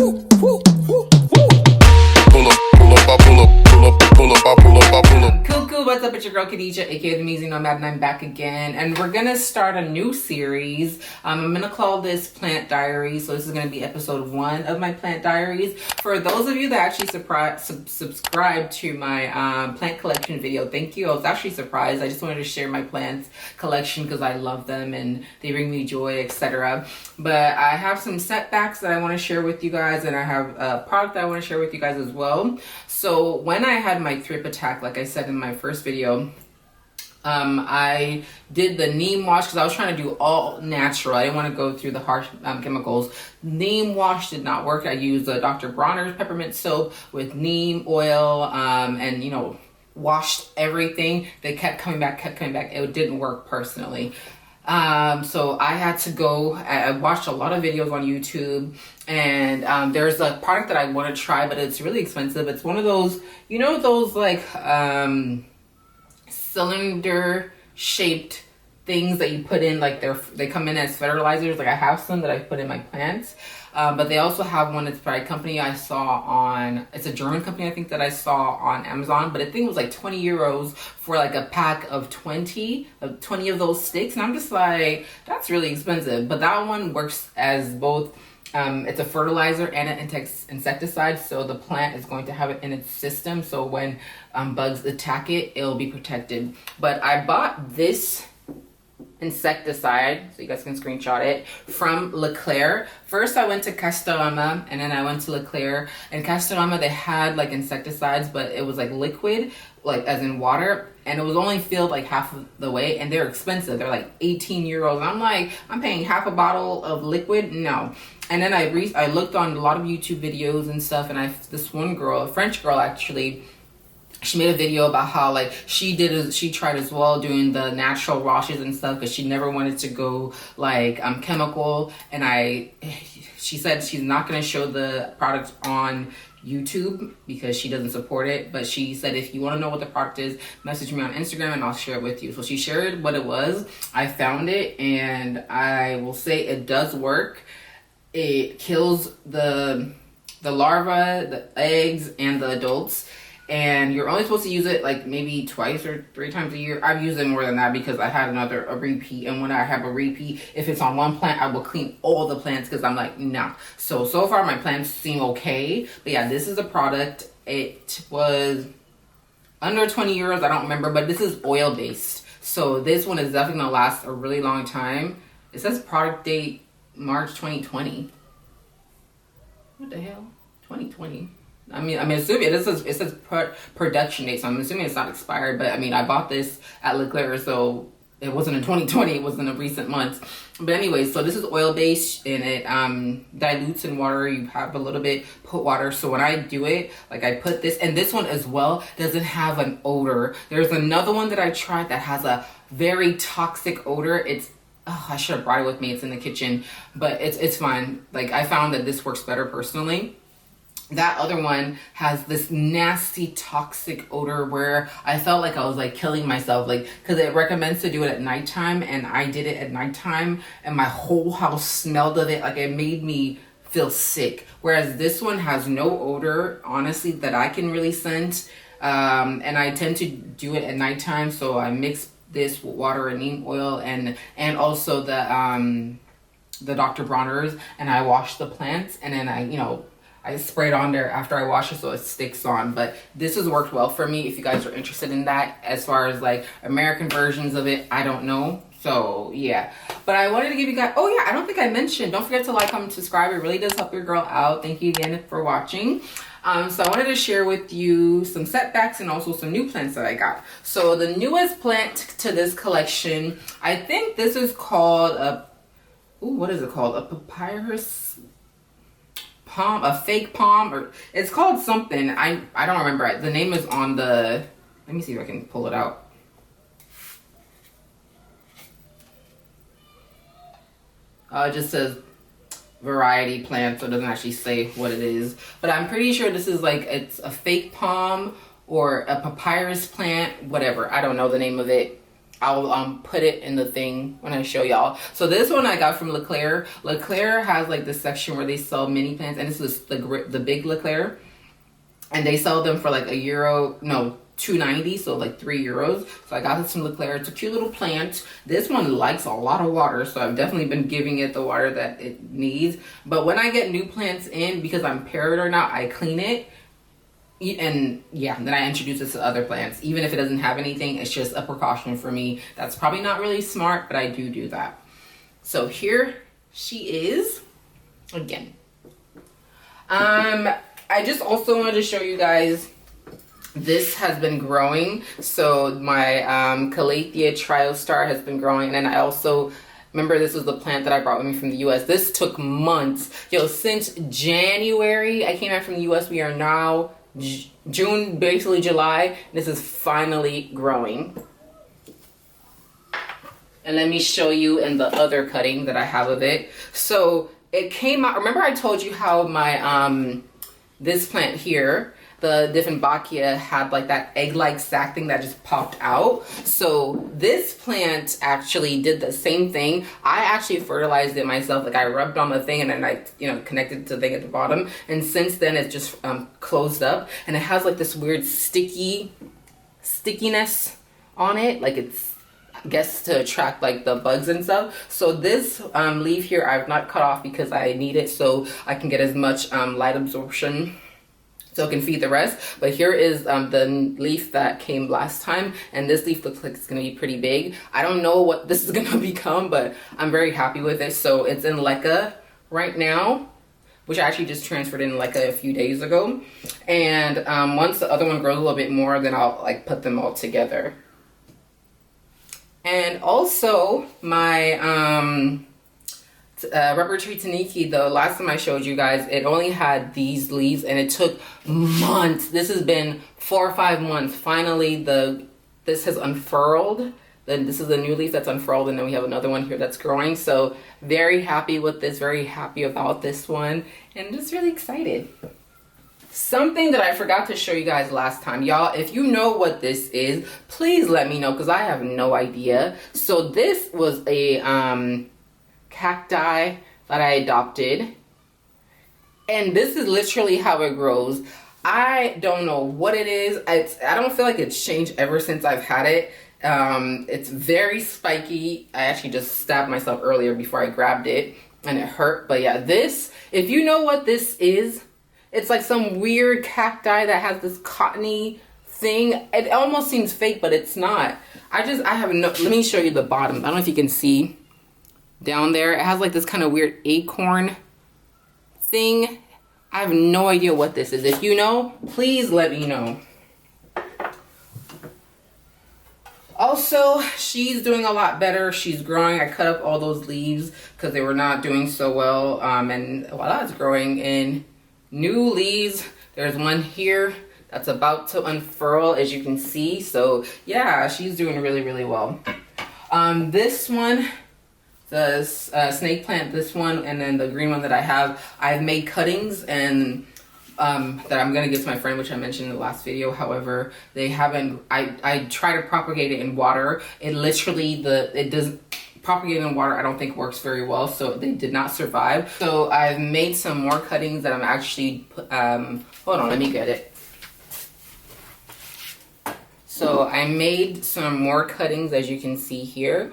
Coucou, what's up? It's your girl Kadija, aka the Musing Nomad, and I'm back again. And we're gonna start a new series. I'm gonna call this Plant Diaries. So this is gonna be episode 1 of my Plant Diaries. For those of you that actually subscribe to my plant collection video, thank you. I was actually surprised. I just wanted to share my plants collection because I love them and they bring me joy, etc. But I have some setbacks that I want to share with you guys, and I have a product that I want to share with you guys as well. So when I had my thrip attack, like I said in my first video, I did the neem wash because I was trying to do all natural. I didn't want to go through the harsh chemicals. Neem wash did not work. I used Dr. Bronner's peppermint soap with neem oil, and you know, washed everything. They kept coming back. It didn't work personally. So I had to go, I watched a lot of videos on YouTube, and there's a product that I want to try, but it's really expensive. It's one of those, you know, those like cylinder shaped things that you put in, like they come in as fertilizers. Like I have some that I put in my plants, but they also have one that's by a company I saw on, it's a German company I think, that I saw on Amazon, but I think it was like 20 euros for like a pack of 20 of those sticks, and I'm just like, that's really expensive. But that one works as both it's a fertilizer and an insecticide, so the plant is going to have it in its system, so when bugs attack it, it'll be protected. But I bought this insecticide, so you guys can screenshot it, from Leclerc. First I went to Castorama, and then I went to Leclerc. And Castorama, they had like insecticides, but it was like liquid, like as in water, and it was only filled like half of the way, and they're expensive. They're like 18 euros. And I'm like, I'm paying half a bottle of liquid? No. And then I looked on a lot of YouTube videos and stuff, and this one girl, a French girl actually, she made a video about how like she tried as well doing the natural washes and stuff, because she never wanted to go like chemical. And she said she's not going to show the product on YouTube because she doesn't support it, but she said if you want to know what the product is, message me on Instagram and I'll share it with you. So she shared what it was. I found it, and I will say it does work. It kills the larvae, the eggs, and the adults. And you're only supposed to use it like maybe 2 or 3 times a year. I've used it more than that because I had a repeat. And when I have a repeat, if it's on one plant, I will clean all the plants because I'm like, nah. So far my plants seem okay. But yeah, this is a product. It was under 20 euros. I don't remember, but this is oil based. So this one is definitely gonna last a really long time. It says product date March 2020. What the hell? 2020. I mean, assuming it says production date, so I'm assuming it's not expired. But I mean, I bought this at Leclerc, so it wasn't in 2020. It was in the recent months. But anyway, so this is oil based, and it dilutes in water. You have a little bit put water. So when I do it, like I put this, and this one as well doesn't have an odor. There's another one that I tried that has a very toxic odor. It's I should have brought it with me. It's in the kitchen, but it's fine. Like I found that this works better personally. That other one has this nasty toxic odor where I felt like I was like killing myself, like, because it recommends to do it at nighttime, and I did it at nighttime and my whole house smelled of it. Like it made me feel sick. Whereas this one has no odor, honestly, that I can really scent. And I tend to do it at nighttime, so I mix this with water and neem oil and also the Dr. Bronner's, and I wash the plants, and then I spray it on there after I wash it so it sticks on. But this has worked well for me. If you guys are interested in that, as far as like American versions of it, I don't know. So yeah, but I wanted to give you guys, oh yeah, I don't think I mentioned, don't forget to like, comment, subscribe. It really does help your girl out. Thank you again for watching. So I wanted to share with you some setbacks and also some new plants that I got. So the newest plant to this collection, I think this is called what is it called? A papyrus palm, a fake palm, or it's called something. I don't remember it. The name is on the, let me see if I can pull it out. It just says variety plant, so it doesn't actually say what it is, but I'm pretty sure this is like, it's a fake palm or a papyrus plant, whatever. I don't know the name of it. I'll put it in the thing when I show y'all. So this one I got from Leclerc. Leclerc has like this section where they sell mini plants, and this is the big Leclerc, and they sell them for like €1, no, $2.90, so like €3. So I got this from Leclerc. It's a cute little plant. This one likes a lot of water, so I've definitely been giving it the water that it needs. But when I get new plants in, because I'm paired or not, I clean it. And yeah, then I introduce it to other plants. Even if it doesn't have anything, it's just a precaution for me. That's probably not really smart, but I do that. So here she is again. I just also wanted to show you guys, this has been growing. So my Calathea Triostar has been growing, and I also remember this was the plant that I brought with me from the US. This took months. Yo, since January I came back from the US. We are now June, basically July. This is finally growing. And let me show you in the other cutting that I have of it. So it came out, remember I told you how my this plant here, the Diffenbachia, had like that egg-like sac thing that just popped out. So this plant actually did the same thing. I actually fertilized it myself. Like I rubbed on the thing and then I, connected to the thing at the bottom. And since then it's just closed up, and it has like this weird stickiness on it. Like it's, I guess, to attract like the bugs and stuff. So this leaf here I've not cut off because I need it so I can get as much light absorption so it can feed the rest. But here is the leaf that came last time, and this leaf looks like it's gonna be pretty big. I don't know what this is gonna become, but I'm very happy with it. So it's in leca right now, which I actually just transferred in leca a few days ago. And once the other one grows a little bit more, then I'll like put them all together. And also my rubber tree taniki, the last time I showed you guys, it only had these leaves and it took months. This has been 4 or 5 months. Finally this has unfurled. Then this is a new leaf that's unfurled, and then we have another one here that's growing. So very happy with this, very happy about this one, and just really excited. Something that I forgot to show you guys last time, y'all, if you know what this is, please let me know, because I have no idea. So this was a cacti that I adopted, and this is literally how it grows. I don't know what it is. I don't feel like it's changed ever since I've had it. It's very spiky. I actually just stabbed myself earlier before I grabbed it and it hurt. But yeah, this, if you know what this is, it's like some weird cacti that has this cottony thing. It almost seems fake, but it's not. I have no, let me show you the bottom. I don't know if you can see down there. It has like this kind of weird acorn thing. I have no idea what this is. If you know, please let me know. Also, she's doing a lot better. She's growing. I cut up all those leaves because they were not doing so well. And while it's growing in new leaves, there's one here that's about to unfurl, as you can see. So yeah, she's doing really, really well. This one, the snake plant, this one, and then the green one that I have, I've made cuttings and that I'm gonna give to my friend, which I mentioned in the last video. However, they haven't, I try to propagate it in water. It literally, it doesn't propagate in water, I don't think works very well, so they did not survive. So I've made some more cuttings that I'm actually, hold on, let me get it. So I made some more cuttings, as you can see here.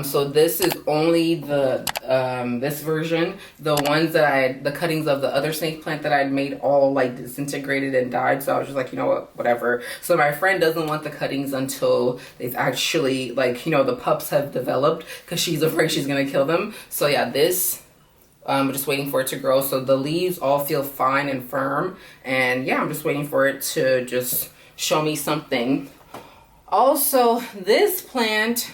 So this is only the this version. The ones that the cuttings of the other snake plant that I'd made all like disintegrated and died. So I was just like, you know what, whatever. So my friend doesn't want the cuttings until they've actually, like, you know, the pups have developed, because she's afraid she's gonna kill them. So yeah, this, I'm just waiting for it to grow. So the leaves all feel fine and firm, and yeah, I'm just waiting for it to just show me something. Also, this plant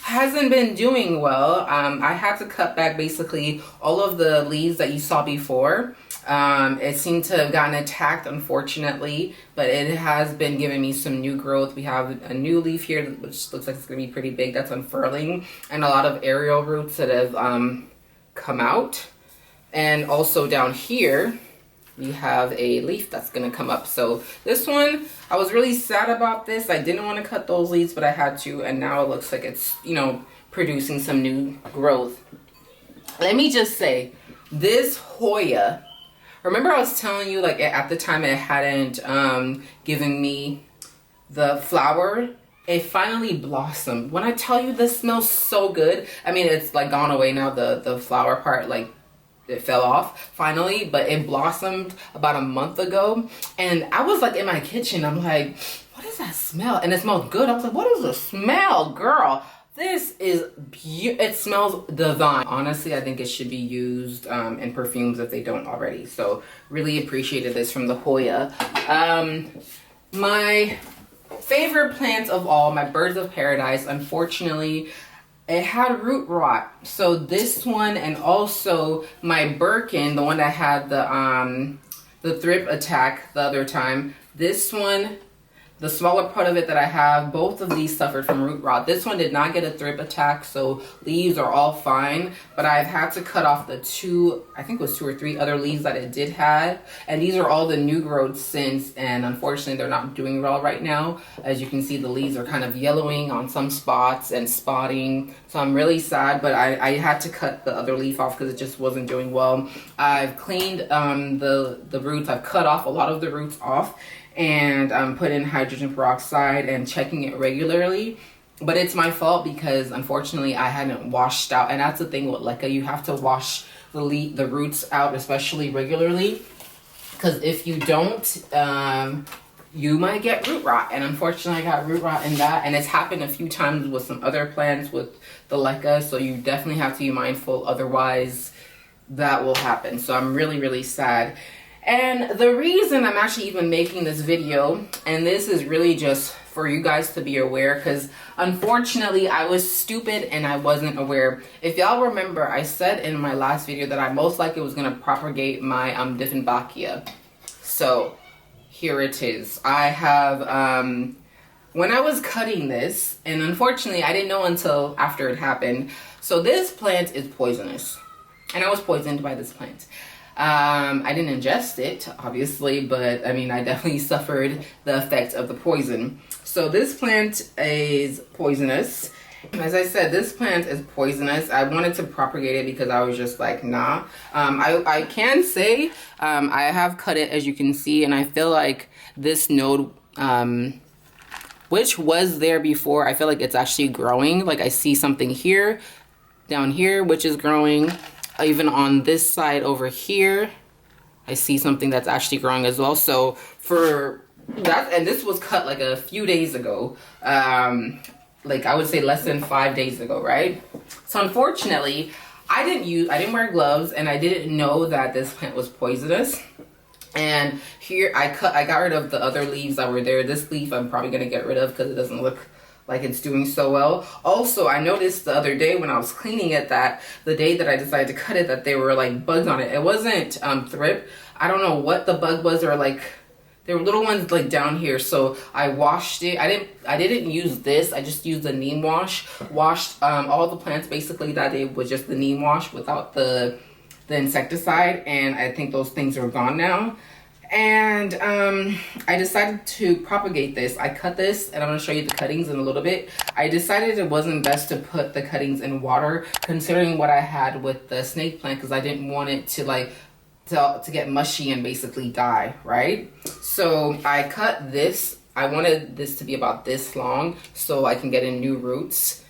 hasn't been doing well. I had to cut back basically all of the leaves that you saw before. It seemed to have gotten attacked, unfortunately, but it has been giving me some new growth. We have a new leaf here, which looks like it's gonna be pretty big, that's unfurling, and a lot of aerial roots that have come out. And also down here, we have a leaf that's gonna come up. So this one, I was really sad about this. I didn't want to cut those leaves, but I had to, and now it looks like it's, you know, producing some new growth. Let me just say, this Hoya, remember I was telling you, like, at the time it hadn't given me the flower. It finally blossomed. When I tell you this smells so good, I mean, it's like gone away now, the flower part, like it fell off finally, but it blossomed about a month ago. And I was like in my kitchen, I'm like, what is that smell? And it smelled good. I was like, what is the smell, girl? This is it smells divine. Honestly, I think it should be used in perfumes if they don't already. So really appreciated this from the Hoya. My favorite plants of all, my birds of paradise, unfortunately, it had root rot. So this one, and also my Birkin, the one that had the thrip attack the other time, this one, the smaller part of it that I have, both of these suffered from root rot. This one did not get a thrip attack, so leaves are all fine, but I've had to cut off the two, I think it was 2 or 3 other leaves that it did have, and these are all the new growths since, and unfortunately they're not doing well right now. As you can see, the leaves are kind of yellowing on some spots and spotting, so I'm really sad, but I had to cut the other leaf off because it just wasn't doing well. I've cleaned the roots. I've cut off a lot of the roots off, and put in hydrogen peroxide and checking it regularly. But it's my fault because unfortunately I hadn't washed out, and that's the thing with leca, you have to wash the roots out, especially regularly, because if you don't, you might get root rot. And unfortunately I got root rot in that, and it's happened a few times with some other plants with the leca, so you definitely have to be mindful, otherwise that will happen. So I'm really, really sad. And the reason I'm actually even making this video, and this is really just for you guys to be aware, because unfortunately I was stupid and I wasn't aware. If y'all remember, I said in my last video that I most likely was going to propagate my Diffenbachia. So here it is. I have, when I was cutting this, and unfortunately I didn't know until after it happened, so this plant is poisonous, and I was poisoned by this plant. I didn't ingest it, obviously, but I mean, I definitely suffered the effects of the poison. So this plant is poisonous. As I said, this plant is poisonous. I wanted to propagate it because I was just like, nah. I can say I have cut it, as you can see, and I feel like this node, which was there before, I feel like it's actually growing. Like I see something here, down here, which is growing. Even on this side over here, I see something that's actually growing as well. So for that, and this was cut like a few days ago, like I would say less than 5 days ago, right? So unfortunately, I didn't wear gloves, and I didn't know that this plant was poisonous. And here I got rid of the other leaves that were there. This leaf I'm probably gonna get rid of because it doesn't look like it's doing so well. Also, I noticed the other day when I was cleaning it, that the day that I decided to cut it, that there were like bugs on it. It wasn't thrip. I don't know what the bug was, or like there were little ones like down here. So I washed it. I didn't use this. I just used the neem wash. Washed all the plants basically that day with just the neem wash without the insecticide, and I think those things are gone now. And I decided to propagate this. I cut this, and I'm going to show you the cuttings in a little bit. I decided it wasn't best to put the cuttings in water, considering what I had with the snake plant, because I didn't want it to like to get mushy and basically die, right? So I cut this. I wanted this to be about this long so I can get in new roots.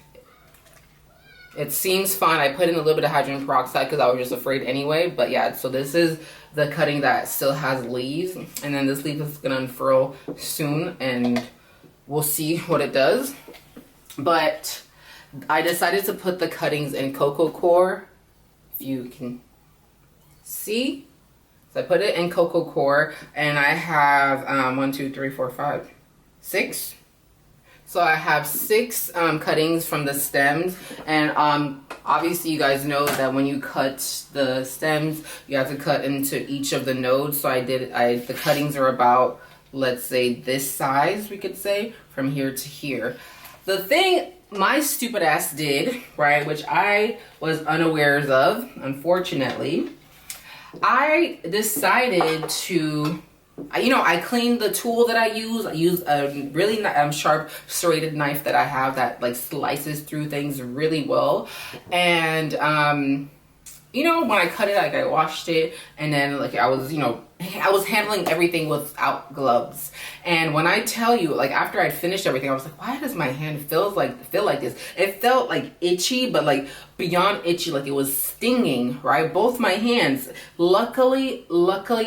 It seems fine. I put in a little bit of hydrogen peroxide because I was just afraid anyway. But yeah, so this is the cutting that still has leaves. And then this leaf is going to unfurl soon, and we'll see what it does. But I decided to put the cuttings in cocoa core, if you can see. So I put it in cocoa core, and I have 1, 2, 3, 4, 5, 6. So I have 6 cuttings from the stems, and obviously you guys know that when you cut the stems, you have to cut into each of the nodes. So the cuttings are about, let's say, this size, we could say, from here to here. The thing my stupid ass did, right, which I was unawares of, unfortunately, I decided to, I cleaned the tool that I use. I use a really sharp serrated knife that I have that like slices through things really well. And when I cut it, like I washed it, and then like I was handling everything without gloves. And when I tell you, like after I'd finished everything, I was like, why does my hand feel like this? It felt like itchy, but like beyond itchy, like it was stinging, right? Both my hands. Luckily,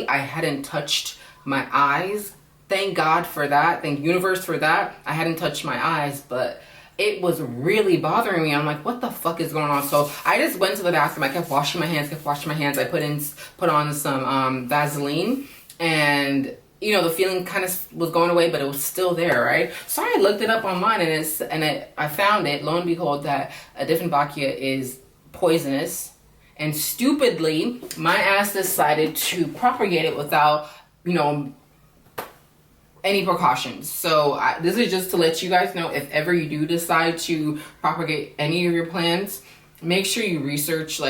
I hadn't touched my eyes. Thank God for that. Thank universe for that. I hadn't touched my eyes, but it was really bothering me. I'm like, what the fuck is going on? So I just went to the bathroom. I kept washing my hands. I put on some Vaseline, and the feeling kind of was going away, but it was still there, right? So I looked it up online, and I found it. Lo and behold, that Diffenbachia is poisonous, and stupidly, my ass decided to propagate it without, any precautions. So this is just to let you guys know, if ever you do decide to propagate any of your plants, make sure you research,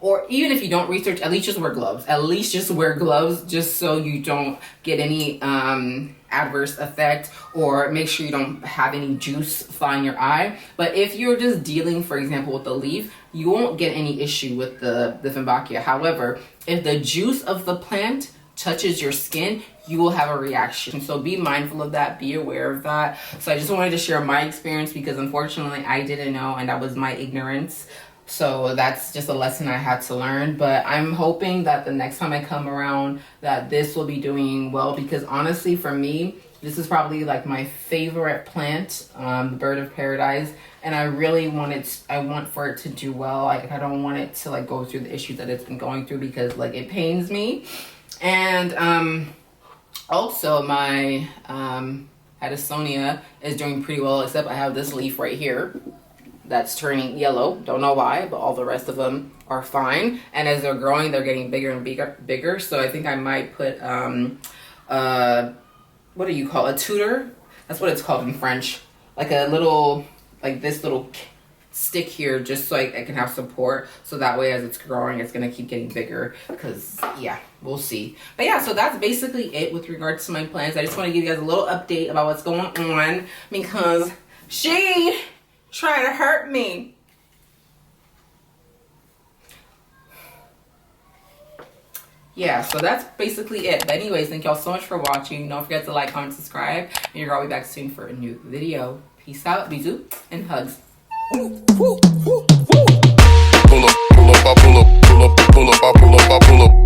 or even if you don't research, at least just wear gloves. Just so you don't get any adverse effect, or make sure you don't have any juice fly in your eye. But if you're just dealing, for example, with the leaf, you won't get any issue with the Diffenbachia. However, if the juice of the plant touches your skin, you will have a reaction. So be mindful of that, be aware of that. So I just wanted to share my experience, because unfortunately I didn't know, and that was my ignorance. So that's just a lesson I had to learn. But I'm hoping that the next time I come around, that this will be doing well, because honestly, for me, this is probably like my favorite plant, the bird of paradise. And I really want for it to do well. I don't want it to like go through the issues that it's been going through, because like it pains me. And also my Addissonia is doing pretty well, except I have this leaf right here that's turning yellow. Don't know why, but all the rest of them are fine. And as they're growing, they're getting bigger and bigger. So I think I might put what do you call a tutor? That's what it's called in French. Like a little, like this little stick here, just so I can have support, so that way as it's growing, it's gonna keep getting bigger, because yeah, we'll see. But yeah, so that's basically it with regards to my plants. I just want to give you guys a little update about what's going on, because she tried to hurt me. Yeah, so that's basically it. But anyways, thank y'all so much for watching. Don't forget to like, comment, subscribe, and your girl will be back soon for a new video. Peace out, bisous, and hugs. Pull up, pull up, I pull up, pull up, pull up, I pull up, I pull up.